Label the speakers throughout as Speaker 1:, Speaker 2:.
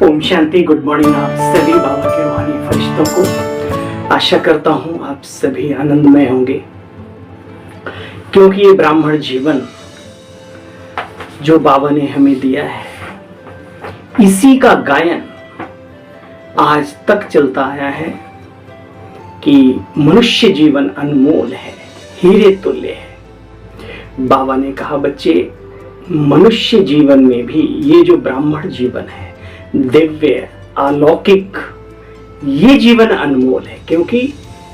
Speaker 1: Om Shanti. Good morning आप सभी बाबा के रूहानी फरिश्तों को। आशा करता हूँ आप सभी आनंदमय होंगे, क्योंकि ये ब्राह्मण जीवन जो बाबा ने हमें दिया है, इसी का गायन आज तक चलता आया है कि मनुष्य जीवन अनमोल है, हीरे तुल्य है। बाबा ने कहा, बच्चे, मनुष्य जीवन में भी ये जो ब्राह्मण जीवन है, दिव्य अलौकिक, ये जीवन अनमोल है, क्योंकि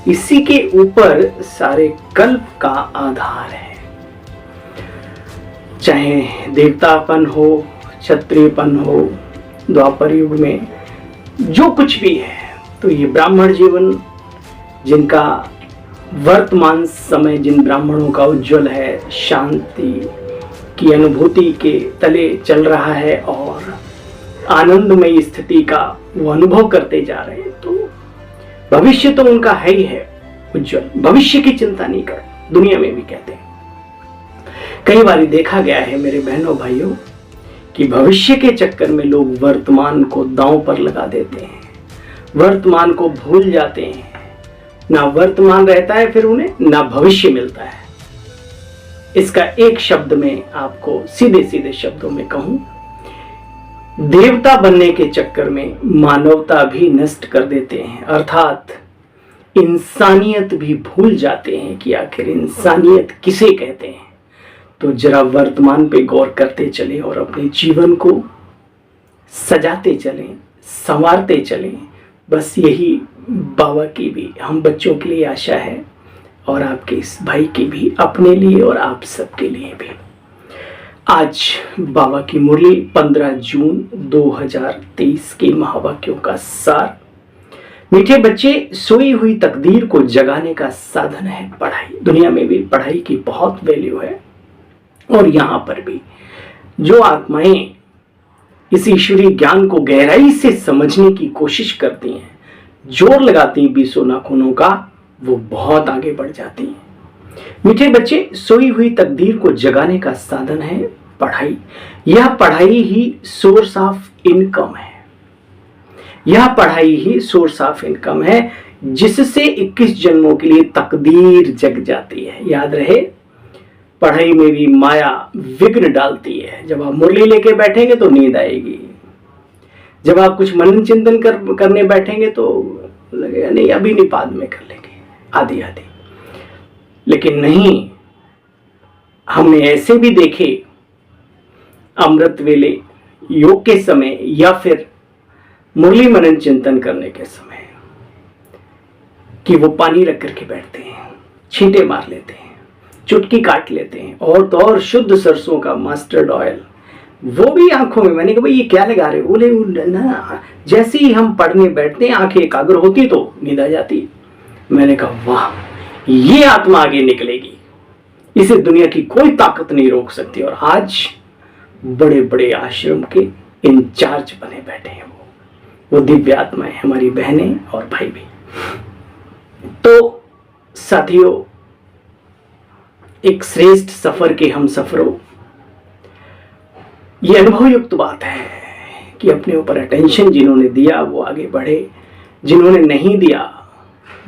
Speaker 1: इसी के ऊपर सारे कल्प का आधार है। चाहे देवतापन हो, क्षत्रियपन हो, द्वापर युग में जो कुछ भी है, तो ये ब्राह्मण जीवन जिनका वर्तमान समय जिन ब्राह्मणों का उज्जवल है, शांति की अनुभूति के तले चल रहा है और आनंदमयी स्थिति का वो अनुभव करते जा रहे हैं, तो भविष्य तो उनका है ही है उज्जवल। भविष्य की चिंता नहीं कर, दुनिया में भी कहते हैं। कई बार देखा गया है मेरे बहनों भाइयों कि भविष्य के चक्कर में लोग वर्तमान को दांव पर लगा देते हैं, वर्तमान को भूल जाते हैं। ना वर्तमान रहता है फिर उन्हें, ना भविष्य मिलता है। इसका एक शब्द में आपको सीधे सीधे शब्दों में कहूं, देवता बनने के चक्कर में मानवता भी नष्ट कर देते हैं, अर्थात इंसानियत भी भूल जाते हैं कि आखिर इंसानियत किसे कहते हैं। तो जरा वर्तमान पे गौर करते चलें और अपने जीवन को सजाते चलें, संवारते चलें। बस यही बाबा की भी हम बच्चों के लिए आशा है, और आपके इस भाई की भी, अपने लिए और आप सबके लिए भी। आज बाबा की मुरली 15 जून 2023 के महावाक्यों का सार। मीठे बच्चे, सोई हुई तकदीर को जगाने का साधन है पढ़ाई। दुनिया में भी पढ़ाई की बहुत वैल्यू है, और यहाँ पर भी जो आत्माएं इस ईश्वरीय ज्ञान को गहराई से समझने की कोशिश करती हैं, जोर लगाती हैं बीसों नाखूनों का, वो बहुत आगे बढ़ जाती हैं। मीठे बच्चे, सोई हुई तकदीर को जगाने का साधन है पढ़ाई। यह पढ़ाई ही सोर्स ऑफ इनकम है, यह पढ़ाई ही सोर्स ऑफ इनकम है, जिससे 21 जन्मों के लिए तकदीर जग जाती है। याद रहे, पढ़ाई में भी माया विघ्न डालती है। जब आप मुरली लेके बैठेंगे तो नींद आएगी, जब आप कुछ मनन चिंतन करने बैठेंगे तो लगेगा नहीं, अभी नहीं, बाद में कर लेंगे, आधी आधी। लेकिन नहीं, हमने ऐसे भी देखे अमृत वेले, योग के समय, या फिर मुरली मनन चिंतन करने के समय, कि वो पानी रख करके बैठते हैं, छींटे मार लेते हैं, चुटकी काट लेते हैं, और तो और शुद्ध सरसों का मस्टर्ड ऑयल, वो भी आंखों में। मैंने कहा, भाई ये क्या लगा रहे हो? बोले ना, जैसे ही हम पढ़ने बैठते हैं आंखें एकाग्र होती तो नींद आ जाती। मैंने कहा, वाह, ये आत्मा आगे निकलेगी, इसे दुनिया की कोई ताकत नहीं रोक सकती। और आज बड़े बड़े आश्रम के इंचार्ज बने बैठे हैं वो दिव्य आत्माएं, हमारी बहनें और भाई भी। तो साथियों, एक श्रेष्ठ सफर के हम सफरों, ये अनुभव युक्त बात है कि अपने ऊपर अटेंशन जिन्होंने दिया वो आगे बढ़े, जिन्होंने नहीं दिया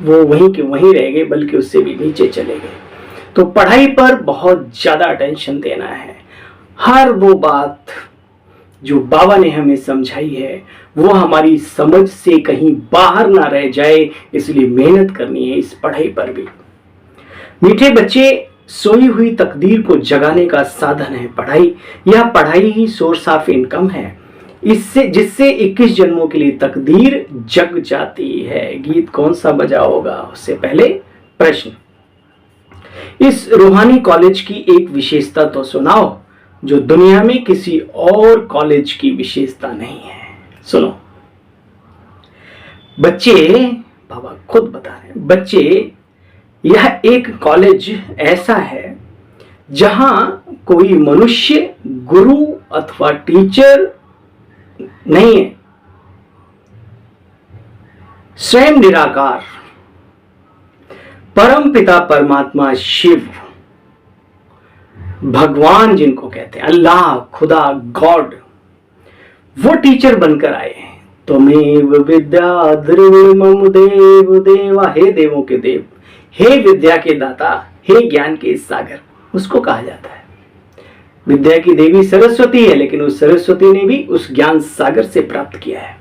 Speaker 1: वो वहीं के वहीं रह गए, बल्कि उससे भी नीचे चले गए। तो पढ़ाई पर बहुत ज्यादा अटेंशन देना है। हर वो बात जो बाबा ने हमें समझाई है वो हमारी समझ से कहीं बाहर ना रह जाए, इसलिए मेहनत करनी है इस पढ़ाई पर भी। मीठे बच्चे, सोई हुई तकदीर को जगाने का साधन है पढ़ाई। यह पढ़ाई ही सोर्स ऑफ इनकम है, जिससे 21 जन्मों के लिए तकदीर जग जाती है। गीत कौन सा बजा होगा, उससे पहले प्रश्न। इस रूहानी कॉलेज की एक विशेषता तो सुनाओ जो दुनिया में किसी और कॉलेज की विशेषता नहीं है। सुनो बच्चे, बाबा खुद बता रहे हैं, बच्चे, यह एक कॉलेज ऐसा है जहां कोई मनुष्य गुरु अथवा टीचर नहीं है। स्वयं निराकार परम पिता परमात्मा शिव, भगवान जिनको कहते हैं, अल्लाह, खुदा, गॉड, वो टीचर बनकर आए हैं। त्वमेव विद्या द्रविणमम देव देवा, हे देवों के देव, हे विद्या के दाता, हे ज्ञान के सागर, उसको कहा जाता है। विद्या की देवी सरस्वती है, लेकिन उस सरस्वती ने भी उस ज्ञान सागर से प्राप्त किया है।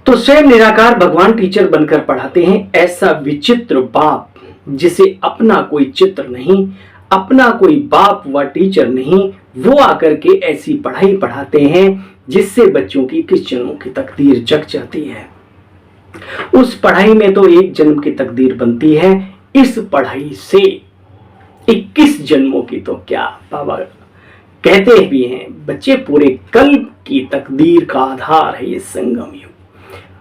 Speaker 1: तो स्वयं निराकार भगवान टीचर बनकर पढ़ाते हैं। ऐसा विचित्र बाप जिसे अपना कोई चित्र नहीं, अपना कोई बाप व टीचर नहीं, वो आकर के ऐसी पढ़ाई पढ़ाते हैं जिससे बच्चों की किस जन्मों की तकदीर जग जाती है। उस पढ़ाई में तो एक जन्म की तकदीर बनती है, इस पढ़ाई से 21 जन्मों की तो क्या, बाबा कहते भी हैं बच्चे पूरे कल्प की तकदीर का आधार है ये संगम युग।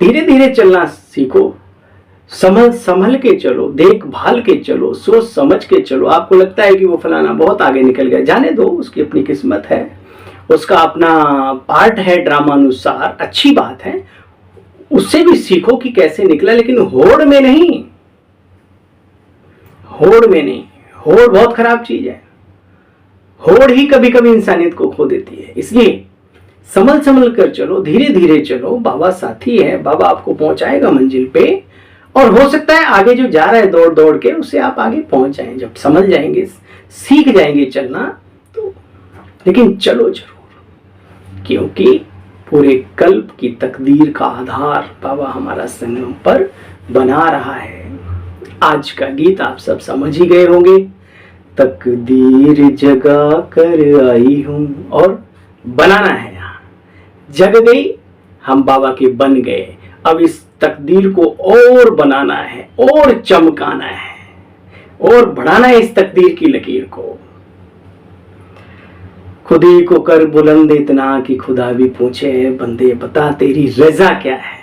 Speaker 1: धीरे धीरे चलना सीखो, संभल के चलो, देखभाल के चलो, सोच समझ के चलो। आपको लगता है कि वो फलाना बहुत आगे निकल गया, जाने दो, उसकी अपनी किस्मत है, उसका अपना पार्ट है ड्रामानुसार, अच्छी बात है, उससे भी सीखो कि कैसे निकला, लेकिन होड़ में नहीं, होड़ में नहीं। होड़ बहुत खराब चीज है, होड़ ही कभी कभी इंसानियत को खो देती है। इसलिए संभल कर चलो, धीरे धीरे चलो, बाबा साथी है, बाबा आपको पहुंचाएगा मंजिल पे। और हो सकता है आगे जो जा रहा है दौड़ दौड़ के, उससे आप आगे पहुंच जाएं, जब समझ जाएंगे, सीख जाएंगे चलना तो। लेकिन चलो जरूर, क्योंकि पूरे कल्प की तकदीर का आधार बाबा हमारा संगम पर बना रहा है। आज का गीत आप सब समझ ही गए होंगे, तकदीर जगा कर आई हूं, और बनाना है, यहाँ जग गई, हम बाबा के बन गए। अब इस तकदीर को और बनाना है, और चमकाना है, और बढ़ाना है इस तकदीर की लकीर को। खुद ही को कर बुलंद इतना कि खुदा भी पूछे, बंदे बता तेरी रजा क्या है।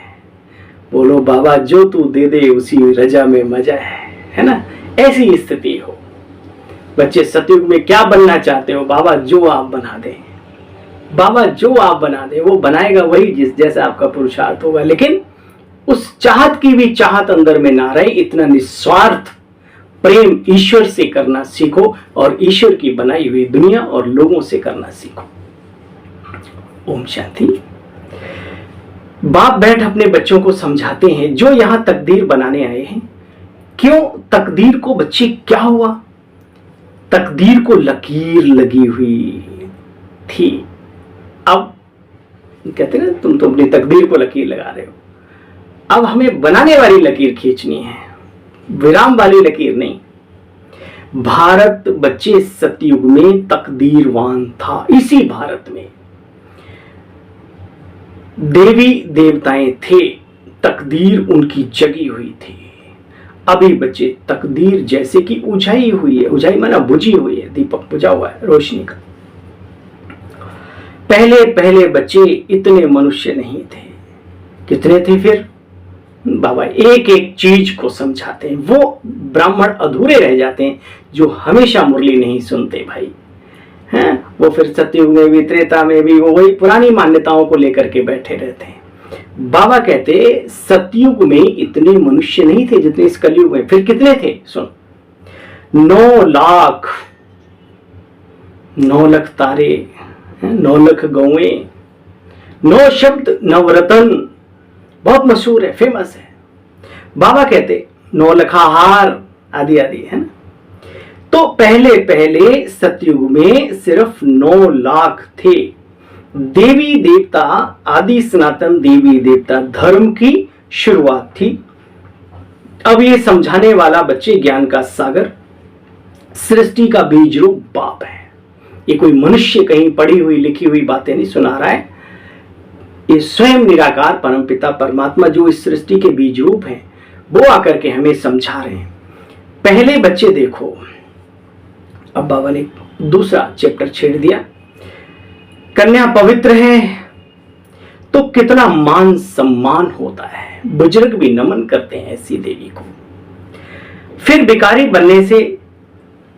Speaker 1: बोलो बाबा जो तू दे दे उसी रजा में मजा है ना। ऐसी स्थिति हो। बच्चे सतयुग में क्या बनना चाहते हो, बाबा जो आप बना दे, बाबा जो आप बना दे, वो बनाएगा वही जिस जैसा आपका पुरुषार्थ होगा। लेकिन उस चाहत की भी चाहत अंदर में ना रहे, इतना निस्वार्थ प्रेम ईश्वर से करना सीखो, और ईश्वर की बनाई हुई दुनिया और लोगों से करना सीखो। ओम शांति। बाप बैठ अपने बच्चों को समझाते हैं, जो यहां तकदीर बनाने आए हैं, क्यों तकदीर को, बच्चे क्या हुआ, तकदीर को लकीर लगी हुई थी। अब कहते ना, तुम तो अपनी तकदीर को लकीर लगा रहे हो, अब हमें बनाने वाली लकीर खींचनी है, विराम वाली लकीर नहीं। भारत बच्चे सतयुग में तकदीरवान था। इसी भारत में देवी देवताएं थे, तकदीर उनकी जगी हुई थी। अभी बच्चे तकदीर जैसे कि उजाई हुई है, उजाई माना बुझी हुई है, दीपक बुझा हुआ है रोशनी का। पहले पहले बच्चे इतने मनुष्य नहीं थे। कितने थे फिर? बाबा एक एक चीज को समझाते हैं। वो ब्राह्मण अधूरे रह जाते हैं जो हमेशा मुरली नहीं सुनते भाई, हैं? वो फिर सतयुग में भी, त्रेता में भी वो वही पुरानी मान्यताओं को लेकर के बैठे रहते हैं। बाबा कहते सतयुग में इतने मनुष्य नहीं थे जितने इस कलयुग में। फिर कितने थे सुन, 9 लाख, 9 लाख तारे, 9 लाख गौएं, 9 शब्द नवरत्न, बहुत मशहूर है, फेमस है। बाबा कहते 9 लखाहार आदि आदि, है ना। तो पहले पहले सतयुग में सिर्फ 9 लाख थे। देवी देवता, आदि सनातन देवी देवता धर्म की शुरुआत थी। अब ये समझाने वाला बच्चे ज्ञान का सागर, सृष्टि का बीज रूप बाप है। ये कोई मनुष्य कहीं पढ़ी हुई लिखी हुई बातें नहीं सुना रहा है, ये स्वयं निराकार परमपिता परमात्मा जो इस सृष्टि के बीज रूप हैं, वो आकर के हमें समझा रहे हैं। पहले बच्चे देखो, अब बाबा ने दूसरा चैप्टर छेड़ दिया। कन्या पवित्र है तो कितना मान सम्मान होता है, बुजुर्ग भी नमन करते हैं ऐसी देवी को। फिर भिखारी बनने से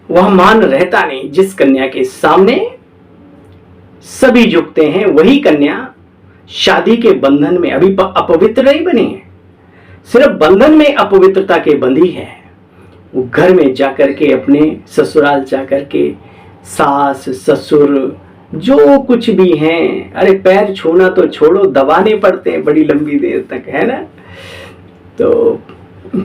Speaker 1: वह मान रहता नहीं। जिस कन्या के सामने सभी झुकते हैं, वही कन्या शादी के बंधन में अभी अपवित्र नहीं बनी है, सिर्फ बंधन में अपवित्रता के बंधी है। वो घर में जाकर के, अपने ससुराल जाकर के सास ससुर जो कुछ भी हैं, अरे पैर छूना तो छोड़ो, दबाने पड़ते हैं बड़ी लंबी देर तक, है ना। तो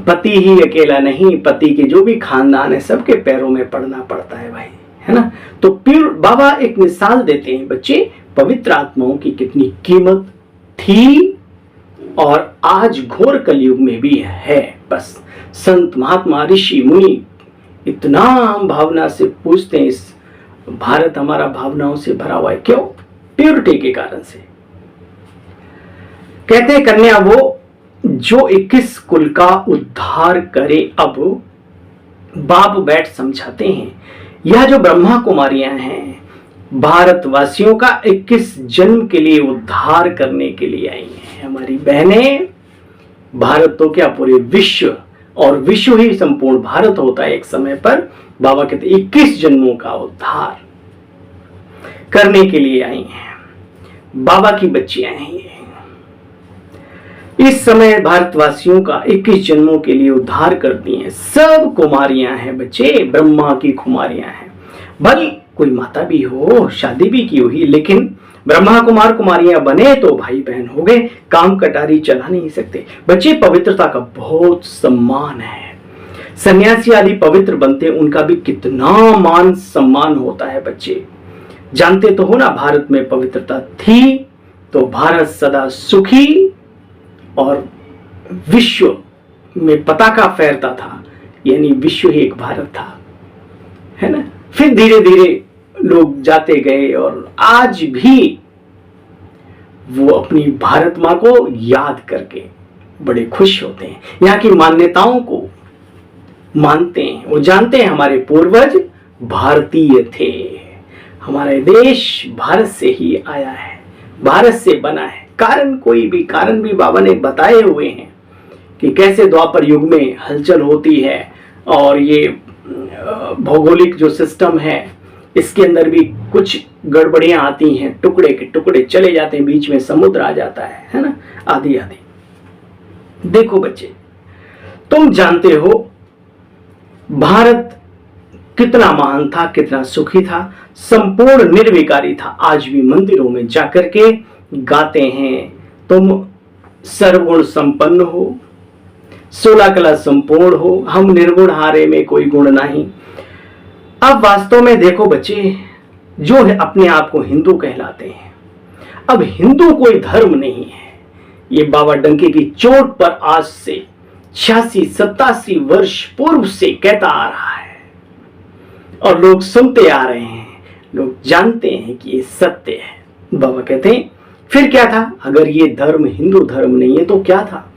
Speaker 1: पति ही अकेला नहीं, पति के जो भी खानदान है सबके पैरों में पड़ना पड़ता है भाई, है ना। तो फिर बाबा एक मिसाल देते हैं बच्चे, पवित्र आत्माओं की कितनी कीमत थी और आज घोर कलयुग में भी है। बस संत महात्मा ऋषि मुनि इतना भावना से पूछते हैं, इस भारत हमारा भावनाओं से भरा हुआ है, क्यों? प्योरिटी के कारण से। कहते हैं कन्या वो जो 21 कुल का उद्धार करे। अब बाप बैठ समझाते हैं, यह जो ब्रह्मा कुमारियां हैं भारतवासियों का 21 जन्म के लिए उद्धार करने के लिए आई हैं। हमारी बहनें, भारत तो क्या पूरे विश्व, और विश्व ही संपूर्ण भारत होता है एक समय पर। बाबा कहते 21 जन्मों का उद्धार करने के लिए आई हैं। बाबा की बच्चियां हैं ये। इस समय भारतवासियों का 21 जन्मों के लिए उद्धार करती हैं। सब कुमारियां हैं बच्चे, ब्रह्मा की कुमारियां हैं। भले कोई माता भी हो, शादी भी की हुई, लेकिन ब्रह्मा कुमार कुमारियां बने तो भाई बहन हो गए, काम कटारी चला नहीं सकते बच्चे। पवित्रता का बहुत सम्मान है। सन्यासी आदि पवित्र बनते, उनका भी कितना मान सम्मान होता है बच्चे। जानते तो हो ना, भारत में पवित्रता थी तो भारत सदा सुखी और विश्व में पताका फहरता था, यानी विश्व ही एक भारत था, है ना। फिर धीरे धीरे लोग जाते गए और आज भी वो अपनी भारत माँ को याद करके बड़े खुश होते हैं, यहाँ की मान्यताओं को मानते हैं। वो जानते हैं हमारे पूर्वज भारतीय थे, हमारा देश भारत से ही आया है, भारत से बना है। कोई भी कारण भी बाबा ने बताए हुए हैं कि कैसे द्वापर युग में हलचल होती है और ये भौगोलिक जो सिस्टम है इसके अंदर भी कुछ गड़बड़ियां आती हैं, टुकड़े के टुकड़े चले जाते हैं, बीच में समुद्र आ जाता है ना, आदि आदि। देखो बच्चे, तुम जानते हो भारत कितना महान था, कितना सुखी था, संपूर्ण निर्विकारी था। आज भी मंदिरों में जाकर के गाते हैं, तुम सर्वगुण संपन्न हो, 16 कला संपूर्ण हो, हम निर्गुण हारे में कोई गुण नहीं। अब वास्तव में देखो बच्चे, जो है अपने आप को हिंदू कहलाते हैं, अब हिंदू कोई धर्म नहीं है। ये बाबा डंके की चोट पर आज से 86-87 वर्ष पूर्व से कहता आ रहा है और लोग सुनते आ रहे हैं, लोग जानते हैं कि ये सत्य है। बाबा कहते हैं फिर क्या था? अगर ये धर्म हिंदू धर्म नहीं है तो क्या था?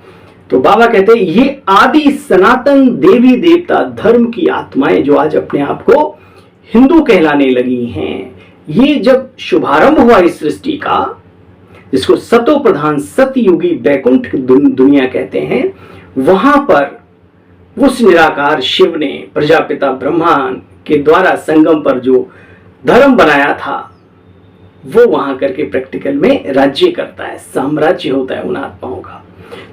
Speaker 1: तो बाबा कहते हैं ये आदि सनातन देवी देवता धर्म की आत्माएं जो आज अपने आप को हिंदू कहलाने लगी हैं, ये जब शुभारंभ हुआ इस सृष्टि का, जिसको सतो प्रधान सतयुगी वैकुंठ दुनिया कहते हैं, वहां पर उस निराकार शिव ने प्रजापिता ब्रह्मा के द्वारा संगम पर जो धर्म बनाया था वो वहां करके प्रैक्टिकल में राज्य करता है, साम्राज्य होता है उन आत्माओं का।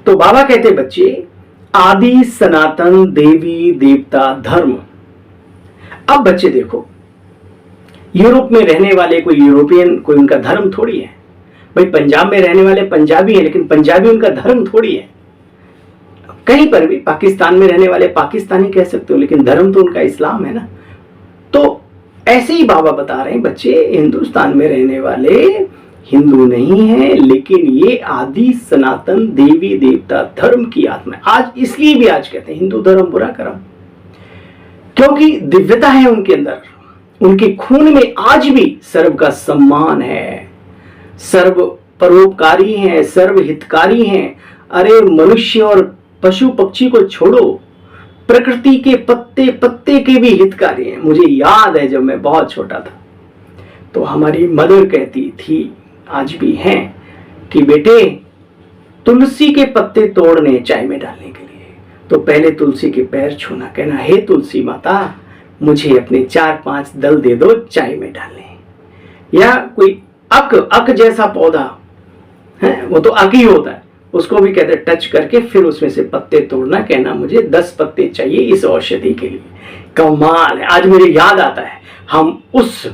Speaker 1: तो बाबा कहते बच्चे आदि सनातन देवी देवता धर्म। अब बच्चे देखो, यूरोप में रहने वाले कोई यूरोपियन कोई उनका धर्म थोड़ी है भाई। पंजाब में रहने वाले पंजाबी है, लेकिन पंजाबी उनका धर्म थोड़ी है। कहीं पर भी पाकिस्तान में रहने वाले पाकिस्तानी कह सकते हो, लेकिन धर्म तो उनका इस्लाम है ना। तो ऐसे ही बाबा बता रहे हैं बच्चे, हिंदुस्तान में रहने वाले हिंदू नहीं है, लेकिन ये आदि सनातन देवी देवता धर्म की आत्मा। आज इसलिए भी आज कहते हैं हिंदू धर्म बुरा कर्म, क्योंकि दिव्यता है उनके अंदर, उनके खून में आज भी सर्व का सम्मान है, सर्व परोपकारी हैं, सर्व हितकारी हैं। अरे मनुष्य और पशु पक्षी को छोड़ो, प्रकृति के पत्ते पत्ते के भी हितकारी हैं। मुझे याद है जब मैं बहुत छोटा था तो हमारी मदर कहती थी, आज भी हैं, कि बेटे तुलसी के पत्ते तोड़ने चाय में डालने के लिए तो पहले तुलसी के पैर छूना, कहना हे तुलसी माता मुझे अपने 4-5 दल दे दो चाय में डालने। या कोई अक जैसा पौधा है, वो तो अक ही होता है, उसको भी कहते टच करके फिर उसमें से पत्ते तोड़ना, कहना मुझे 10 पत्ते चाहिए इस औषधि के लिए। कमाल है। आज मुझे याद आता है हम उस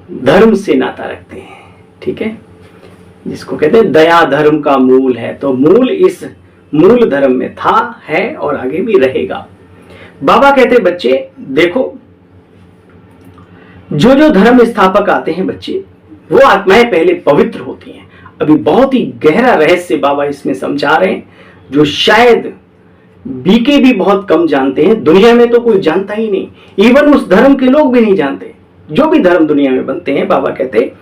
Speaker 1: धर्म से नाता रखते हैं। ठीक है, जिसको कहते हैं दया धर्म का मूल है, तो मूल इस मूल धर्म में था, है और आगे भी रहेगा। बाबा कहते बच्चे देखो, जो जो धर्म स्थापक आते हैं बच्चे, वो आत्माएं पहले पवित्र होती हैं। अभी बहुत ही गहरा रहस्य बाबा इसमें समझा रहे हैं, जो शायद बीके भी बहुत कम जानते हैं। दुनिया में तो कोई जानता ही नहीं, इवन उस धर्म के लोग भी नहीं जानते। जो भी धर्म दुनिया में बनते हैं, बाबा कहते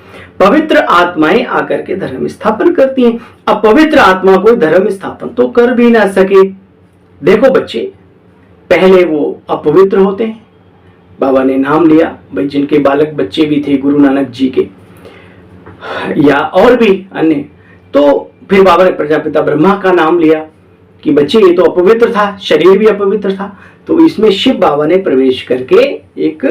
Speaker 1: पवित्र आत्माएं आकर के धर्म स्थापन करती हैं। अब पवित्र आत्मा कोई धर्म स्थापन तो कर भी ना सके। देखो बच्चे, पहले वो अपवित्र होते हैं। बाबा ने नाम लिया भाई, जिनके बालक बच्चे भी थे गुरु नानक जी के या और भी अन्य, तो फिर बाबा ने प्रजापिता ब्रह्मा का नाम लिया कि बच्चे ये तो अपवित्र था, शरीर भी अपवित्र था। तो इसमें शिव बाबा ने प्रवेश करके एक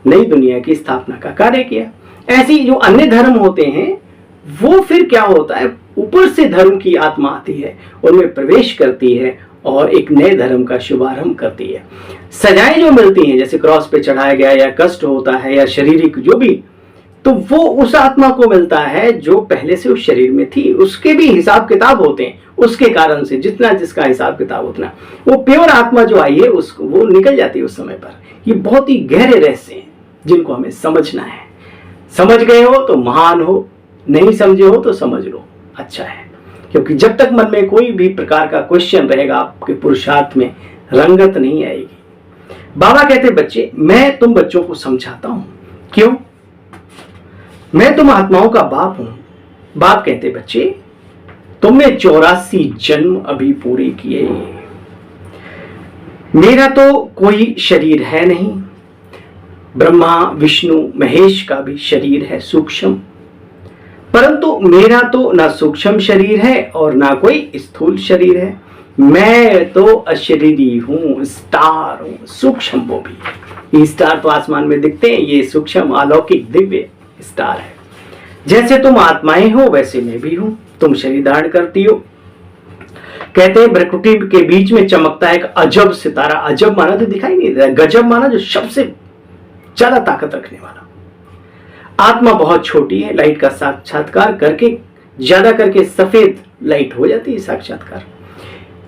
Speaker 1: नई दुनिया की स्थापना का कार्य किया। ऐसी जो अन्य धर्म होते हैं, वो फिर क्या होता है, ऊपर से धर्म की आत्मा आती है, उनमें प्रवेश करती है और एक नए धर्म का शुभारंभ करती है। सजाएं जो मिलती हैं, जैसे क्रॉस पे चढ़ाया गया या कष्ट होता है या शारीरिक जो भी, तो वो उस आत्मा को मिलता है जो पहले से उस शरीर में थी। उसके भी हिसाब किताब होते हैं, उसके कारण से जितना जिसका हिसाब किताब उतना, वो प्योर आत्मा जो आई है उसको वो निकल जाती है उस समय पर। ये बहुत ही गहरे रहस्य हैं जिनको हमें समझना है। समझ गए हो तो महान हो, नहीं समझे हो तो समझ लो, अच्छा है। क्योंकि जब तक मन में कोई भी प्रकार का क्वेश्चन रहेगा, आपके पुरुषार्थ में रंगत नहीं आएगी। बाबा कहते बच्चे, मैं तुम बच्चों को समझाता हूं। क्यों? मैं तुम आत्माओं का बाप हूं। बाप कहते बच्चे, तुमने 84 जन्म अभी पूरे किए। मेरा तो कोई शरीर है नहीं, ब्रह्मा विष्णु महेश का भी शरीर है सूक्ष्म, परंतु मेरा तो ना सूक्ष्म शरीर है और ना कोई स्थूल शरीर है। मैं तो अशरीरी हूं, स्टार हूं, सूक्ष्म वो भी। ये स्टार तो आसमान में दिखते हैं, ये सूक्ष्म अलौकिक दिव्य स्टार है। जैसे तुम आत्माएं हो वैसे मैं भी हूं। तुम शरीर धारण करती हो। कहते हैं भ्रकुटी के बीच में चमकता है एक अजब सितारा। अजब माना तो दिखाई नहीं देता, गजब माना जो सबसे ज्यादा ताकत रखने वाला। आत्मा बहुत छोटी है, लाइट का साक्षात्कार करके ज्यादा करके सफेद लाइट हो जाती है साक्षात्कार।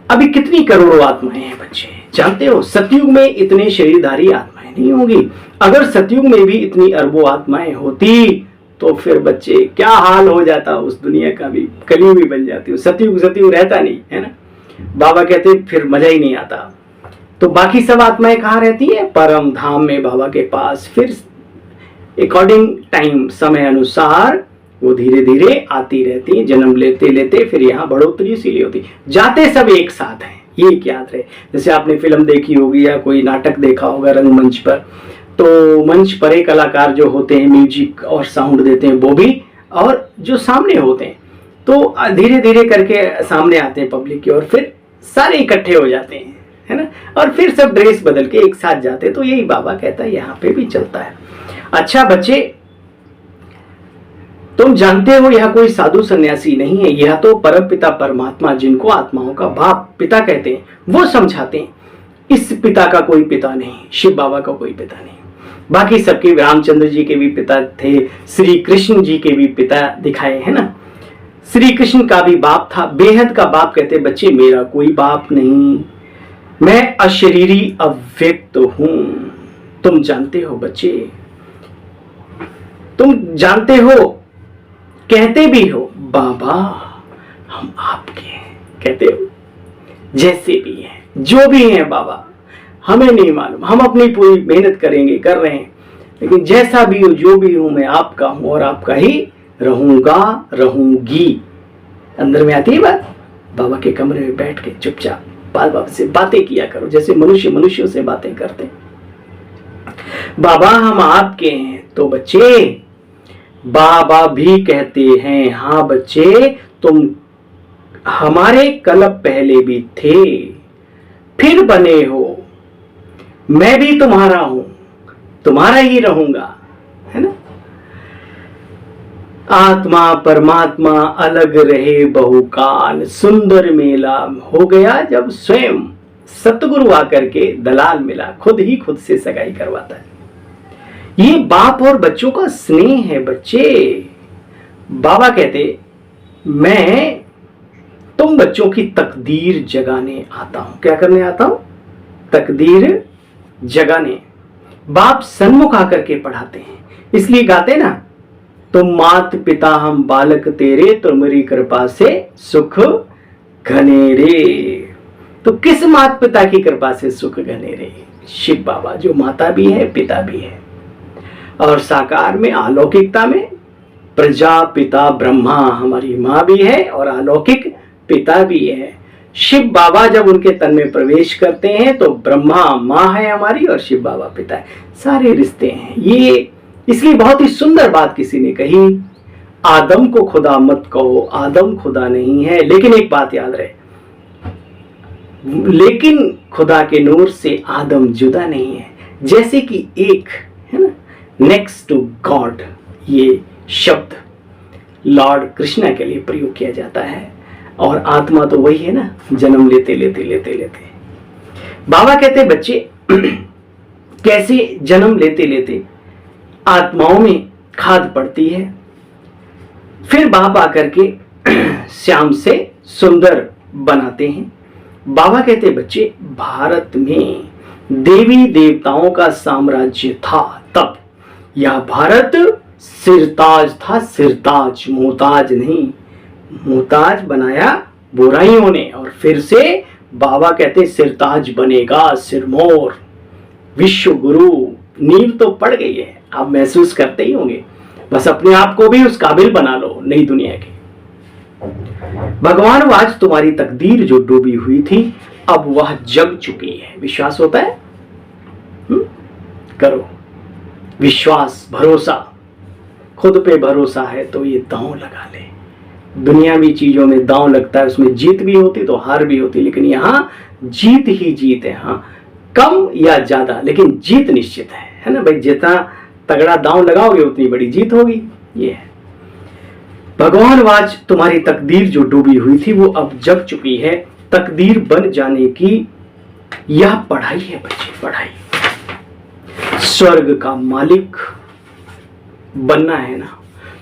Speaker 1: अभी कितनी करोड़ों आत्माएं हैं बच्चे, जानते हो? सतयुग में इतने शरीरधारी आत्माएं नहीं होंगी। अगर सतयुग में भी इतनी अरबों आत्माएं होती तो फिर बच्चे क्या हाल हो जाता उस दुनिया का भी, कलयुग भी बन जाती। सतयुग रहता नहीं है ना। बाबा कहते फिर मजा ही नहीं आता। तो बाकी सब आत्माएं कहाँ रहती है? परम धाम में बाबा के पास। फिर अकॉर्डिंग टाइम, समय अनुसार वो धीरे धीरे आती रहती है, जन्म लेते लेते फिर यहाँ बढ़ोतरी इसीलिए होती। जाते सब एक साथ हैं, ये याद रहे। जैसे आपने फिल्म देखी होगी या कोई नाटक देखा होगा रंगमंच पर, तो मंच पर एक कलाकार जो होते हैं म्यूजिक और साउंड देते हैं वो भी, और जो सामने होते हैं तो धीरे धीरे करके सामने आते हैं पब्लिक की, और फिर सारे इकट्ठे हो जाते हैं, है ना। और फिर सब ड्रेस बदल के एक साथ जाते हैं। तो यही बाबा कहता है यहाँ पे भी चलता है। अच्छा बच्चे, तुम जानते हो यह कोई साधु सन्यासी नहीं है, यह तो परम पिता परमात्मा, जिनको आत्माओं का बाप पिता कहते हैं, वो समझाते हैं। इस पिता का कोई पिता नहीं, शिव बाबा का कोई पिता नहीं। बाकी सबके, रामचंद्र जी के भी पिता थे, श्री कृष्ण जी के भी पिता दिखाए है ना। श्री कृष्ण का भी बाप था, बेहद का बाप। कहते बच्चे मेरा कोई बाप नहीं, मैं अशरीरी अव्यक्त हूं। तुम जानते हो बच्चे, तुम जानते हो, कहते भी हो बाबा हम आपके हैं, कहते हो जैसे भी हैं, जो भी हैं बाबा हमें नहीं मालूम, हम अपनी पूरी मेहनत करेंगे, कर रहे हैं, लेकिन जैसा भी हो जो भी हूं मैं आपका हूं और आपका ही रहूंगा, रहूंगी। अंदर में आती है बात। बाबा के कमरे में बैठ के चुपचाप बाबा से बातें किया करो, जैसे मनुष्य मनुष्यों से बातें करते। बाबा हम आपके हैं। तो बच्चे बाबा भी कहते हैं हाँ बच्चे तुम हमारे कल्प पहले भी थे, फिर बने हो, मैं भी तुम्हारा हूं, तुम्हारा ही रहूंगा, है ना। आत्मा परमात्मा अलग रहे बहुकाल, सुंदर मेला हो गया जब स्वयं सतगुरु आकर के दलाल मिला, खुद ही खुद से सगाई करवाता है। ये बाप और बच्चों का स्नेह है बच्चे। बाबा कहते मैं तुम बच्चों की तकदीर जगाने आता हूं। क्या करने आता हूं? तकदीर जगाने। बाप सन्मुख आकर के पढ़ाते हैं, इसलिए गाते ना, तुम मात पिता हम बालक तेरे, तुम्हारी कृपा से सुख घनेरे। तो किस मात पिता की कृपा से सुख घनेरे? शिव बाबा, जो माता भी है पिता भी है, और साकार में अलौकिकता में प्रजापिता ब्रह्मा हमारी माँ भी है और अलौकिक पिता भी है। शिव बाबा जब उनके तन में प्रवेश करते हैं तो ब्रह्मा माँ है हमारी और शिव बाबा पिता है। सारे रिश्ते हैं ये। इसलिए बहुत ही सुंदर बात किसी ने कही, आदम को खुदा मत कहो, आदम खुदा नहीं है, लेकिन एक बात याद रहे, लेकिन खुदा के नूर से आदम जुदा नहीं है। जैसे कि एक है ना, नेक्स्ट टू गॉड, ये शब्द लॉर्ड कृष्णा के लिए प्रयोग किया जाता है, और आत्मा तो वही है ना, जन्म लेते लेते लेते लेते। बाबा कहते बच्चे कैसे जन्म लेते लेते आत्माओं में खाद पड़ती है, फिर बाप आकर के श्याम से सुंदर बनाते हैं। बाबा कहते बच्चे भारत में देवी देवताओं का साम्राज्य था तब, यह भारत सिरताज था, सिरताज, मोहताज नहीं। मोहताज बनाया बुराइयों ने, और फिर से बाबा कहते सिरताज बनेगा, सिरमौर, विश्व गुरु। नींव तो पड़ गई है, आप महसूस करते ही होंगे, बस अपने आप को भी उस काबिल बना लो नई दुनिया के। भगवान आज तुम्हारी तकदीर जो डूबी हुई थी अब वह जग चुकी है। विश्वास होता है? करो विश्वास, भरोसा। खुद पे भरोसा है तो ये दांव लगा ले। दुनियावी चीजों में दांव लगता है, उसमें जीत भी होती तो हार भी होती, लेकिन यहां जीत ही जीत है। हाँ, कम या ज्यादा, लेकिन जीत निश्चित है ना भाई। जितना तगड़ा दांव लगाओगे उतनी बड़ी जीत होगी। ये है भगवान आज तुम्हारी तकदीर जो डूबी हुई थी वो अब जग चुकी है। तकदीर बन जाने की यह पढ़ाई है बच्चे, पढ़ाई। स्वर्ग का मालिक बनना है ना,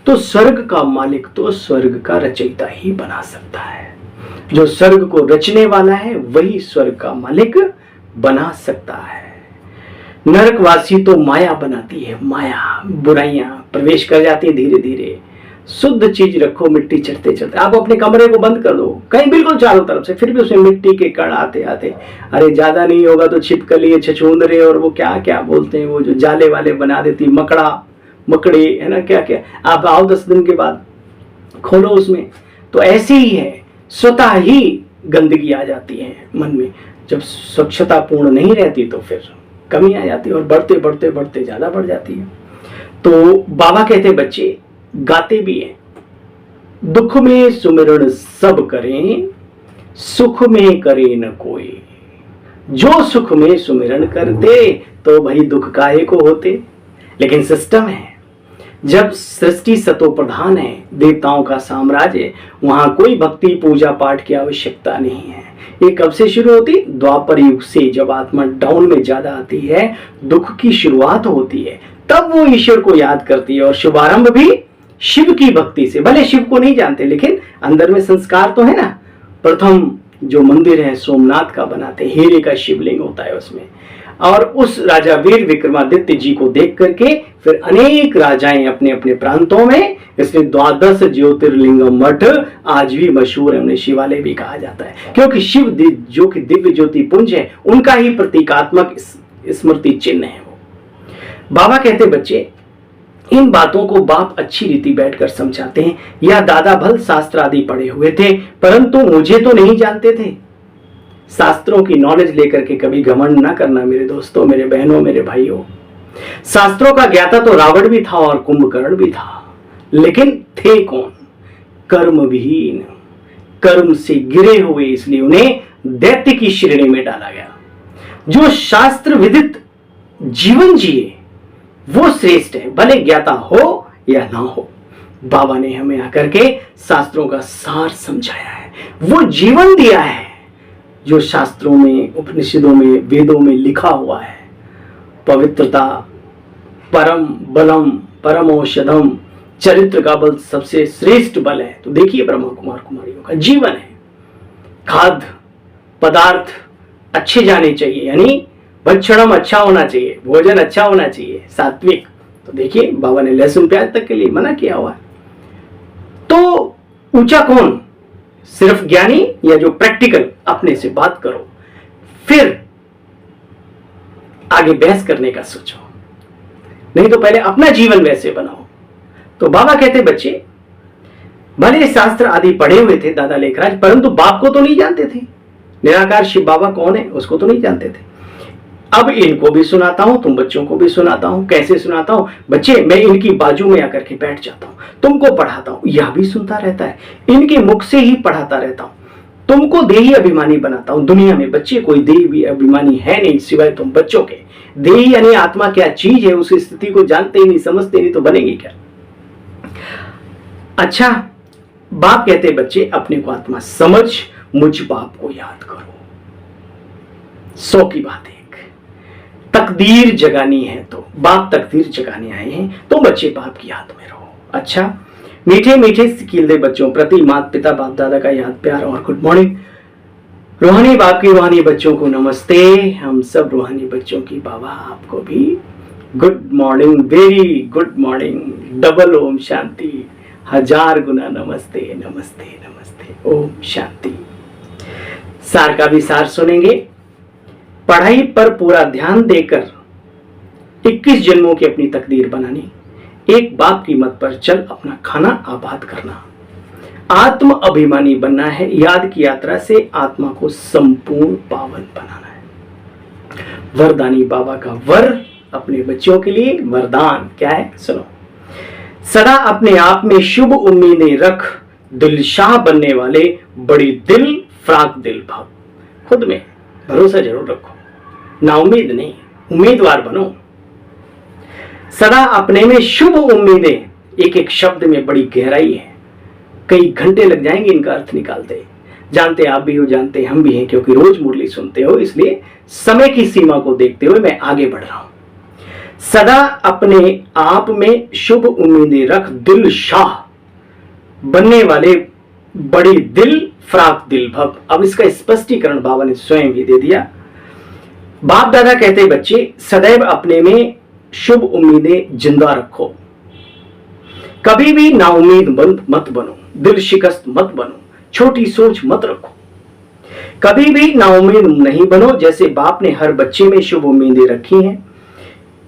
Speaker 1: तो स्वर्ग का मालिक तो स्वर्ग का रचयिता ही बना सकता है। जो स्वर्ग को रचने वाला है वही स्वर्ग का मालिक बना सकता है। नरकवासी तो माया बनाती है, माया, बुराइयां प्रवेश कर जाती है धीरे धीरे। शुद्ध चीज रखो, मिट्टी चढ़ते चढ़ते। आप अपने कमरे को बंद कर दो कहीं बिल्कुल चारों तरफ से, फिर भी उसमें मिट्टी के कण आते आते, अरे ज्यादा नहीं होगा तो छिपकली, छछूंदरे और वो क्या क्या बोलते हैं, वो जो जाले वाले बना देती, मकड़ा, मकड़े, है ना, क्या क्या। आप आओ 10 दिन के बाद खोलो उसमें, तो ऐसे ही है, स्वतः ही गंदगी आ जाती है मन में। जब स्वच्छता पूर्ण नहीं रहती तो फिर कमी आ जाती है, और बढ़ते बढ़ते बढ़ते ज्यादा बढ़ जाती है। तो बाबा कहते बच्चे गाते भी हैं, दुख में सुमिरन सब करें, सुख में करे न कोई। जो सुख में सुमिरन करते तो भाई दुख काहे को होते। लेकिन सिस्टम है, जब सृष्टि सतो प्रधान है, देवताओं का साम्राज्य, वहां कोई भक्ति पूजा पाठ की आवश्यकता नहीं है। ये कब से शुरू होती? द्वापर युग से। जब आत्मा डाउन में ज्यादा आती है, दुख की शुरुआत होती है, तब वो ईश्वर को याद करती है। और शुभारंभ भी शिव की भक्ति से। भले शिव को नहीं जानते, लेकिन अंदर में संस्कार तो है ना। प्रथम जो मंदिर है सोमनाथ का बनाते, हीरे का शिवलिंग होता है उसमें, और उस राजा वीर विक्रमादित्य जी को देख करके फिर अनेक राजाएं अपने अपने प्रांतों में, इसलिए 12 ज्योतिर्लिंगम मठ आज भी मशहूर है, उन्हें शिवालय भी कहा जाता है, क्योंकि शिव जो कि दिव्य ज्योति पुंज है, उनका ही प्रतीकात्मक स्मृति चिन्ह है वो। बाबा कहते बच्चे इन बातों को बाप अच्छी रीति बैठकर समझाते हैं। या दादा भल शास्त्र आदि पढ़े हुए थे, परंतु मुझे तो नहीं जानते थे। शास्त्रों की नॉलेज लेकर के कभी घमंड ना करना मेरे दोस्तों, मेरे बहनों, मेरे भाइयों। शास्त्रों का ज्ञाता तो रावण भी था और कुंभकर्ण भी था, लेकिन थे कौन? कर्म विहीन, कर्म से गिरे हुए, इसलिए उन्हें दैत्य की श्रेणी में डाला गया। जो शास्त्र विदित जीवन जिए वो श्रेष्ठ है, भले ज्ञाता हो या ना हो। बाबा ने हमें आकर के शास्त्रों का सार समझाया है, वो जीवन दिया है जो शास्त्रों में, उपनिषदों में, वेदों में लिखा हुआ है। पवित्रता, परम बलम परम औषधम, चरित्र का बल सबसे श्रेष्ठ बल है। तो देखिए ब्रह्मा कुमार कुमारियों का जीवन है, खाद्य पदार्थ अच्छे जाने चाहिए, यानी भक्षणम अच्छा होना चाहिए, भोजन अच्छा होना चाहिए, सात्विक। तो देखिए बाबा ने लहसुन प्याज तक के लिए मना किया हुआ है। तो ऊंचा कौन? सिर्फ ज्ञानी या जो प्रैक्टिकल? अपने से बात करो, फिर आगे बहस करने का सोचो, नहीं तो पहले अपना जीवन वैसे बनाओ। तो बाबा कहते बच्चे भले शास्त्र आदि पढ़े हुए थे दादा लेखराज, परंतु बाप को तो नहीं जानते थे। निराकार शिव बाबा कौन है उसको तो नहीं जानते थे। अब इनको भी सुनाता हूं, तुम बच्चों को भी सुनाता हूं। कैसे सुनाता हूं बच्चे? मैं इनकी बाजू में आकर के बैठ जाता हूं, तुमको पढ़ाता हूं, यह भी सुनता रहता है, इनके मुख से ही पढ़ाता रहता हूं, तुमको देही अभिमानी बनाता हूं। दुनिया में बच्चे कोई देही अभिमानी है नहीं सिवाय तुम बच्चों के। देही यानी आत्मा क्या चीज है, उस स्थिति को जानते ही नहीं, समझते नहीं, तो बनेगी क्या? अच्छा, बाप कहते बच्चे अपने को आत्मा समझ, मुझ बाप को याद करो। 100 की बात एक। तकदीर जगानी है तो बाप तकदीर जगाने आए हैं, तो बच्चे बाप की याद में रहो। अच्छा, मीठे मीठे सिकील बच्चों प्रति माता पिता बाप दादा का याद प्यार और गुड मॉर्निंग। रूहानी बाप की रूहानी बच्चों को नमस्ते। हम सब रूहानी बच्चों की बाबा आपको भी good morning, very good morning, double ओम शांति, 1000 गुना नमस्ते नमस्ते नमस्ते, ओम शांति। सार का भी सार सुनेंगे। पढ़ाई पर पूरा ध्यान देकर 21 जन्मों की अपनी तकदीर बनानी, एक बाप की मत पर चल अपना खाना आबाद करना, आत्म अभिमानी बनना है, याद की यात्रा से आत्मा को संपूर्ण पावन बनाना है। वरदानी बाबा का वर अपने बच्चों के लिए वरदान क्या है सुनो। सदा अपने आप में शुभ उम्मीदें रख, दिलशाह बनने वाले बड़ी दिल फ्राक दिल भव। खुद में भरोसा जरूर रखो, ना उम्मीद नहीं, उम्मीदवार बनो। सदा अपने में शुभ उम्मीदें, एक एक शब्द में बड़ी गहराई है, कई घंटे लग जाएंगे इनका अर्थ निकालते। जानते आप भी हो, जानते हम भी हैं, क्योंकि रोज मुरली सुनते हो, इसलिए समय की सीमा को देखते हुए मैं आगे बढ़ रहा हूं। सदा अपने आप में शुभ उम्मीदें रख, दिल शाह बनने वाले बड़ी दिल फ्राक दिल भव। अब इसका स्पष्टीकरण बाबा ने स्वयं भी दे दिया। बाप दादा कहते बच्चे सदैव अपने में शुभ उम्मीदें जिंदा रखो, कभी भी नाउम्मीद मत बनो, दिल शिकस्त मत बनो, छोटी सोच मत रखो, कभी भी नाउम्मीद नहीं बनो। जैसे बाप ने हर बच्चे में शुभ उम्मीदें रखी हैं,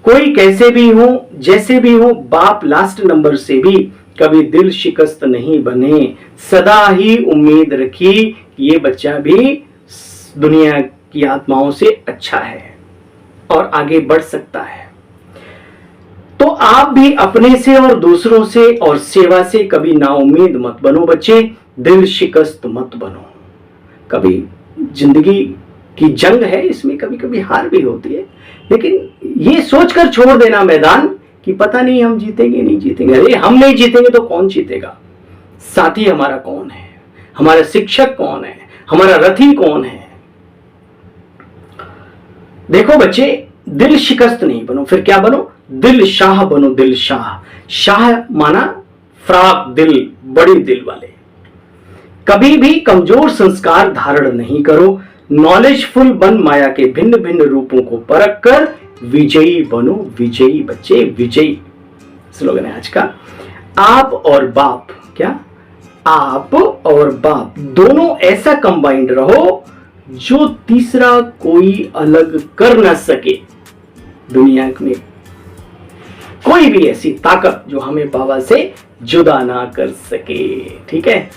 Speaker 1: कोई कैसे भी हो, जैसे भी हो, बाप लास्ट नंबर से भी कभी दिल शिकस्त नहीं बने। सदा ही उम्मीद रखी कि ये बच्चा भी दुनिया की आत्माओं से अच्छा है और आगे बढ़ सकता है। तो आप भी अपने से और दूसरों से और सेवा से कभी नाउम्मीद मत बनो बच्चे, दिल शिकस्त मत बनो। कभी जिंदगी की जंग है, इसमें कभी कभी हार भी होती है, लेकिन ये सोचकर छोड़ देना मैदान कि पता नहीं हम जीतेंगे नहीं जीतेंगे। अरे हम नहीं जीतेंगे तो कौन जीतेगा? साथी हमारा कौन है, हमारा शिक्षक कौन है, हमारा रथी कौन है? देखो बच्चे, दिल शिकस्त नहीं बनो, फिर क्या बनो? दिल शाह बनो, दिल शाह। शाह माना फ्राक दिल, बड़ी दिल वाले। कभी भी कमजोर संस्कार धारण नहीं करो, नॉलेजफुल बन माया के भिन्न भिन्न रूपों को परख कर विजयी बनो। विजयी बच्चे, विजयी स्लोगन है आज का। आप और बाप, क्या आप और बाप दोनों ऐसा कंबाइंड रहो जो तीसरा कोई अलग कर ना सके। दुनिया में कोई भी ऐसी ताकत जो हमें बाबा से जुदा ना कर सके। ठीक है,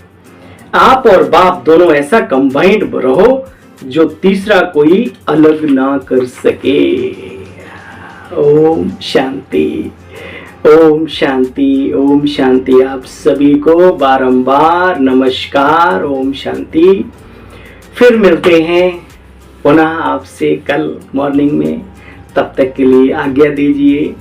Speaker 1: आप और बाप दोनों ऐसा कंबाइंड रहो जो तीसरा कोई अलग ना कर सके। ओम शांति, ओम शांति, ओम शांति। आप सभी को बारंबार नमस्कार, ओम शांति। फिर मिलते हैं पुनः आपसे कल मॉर्निंग में, तब तक के लिए आज्ञा दीजिए।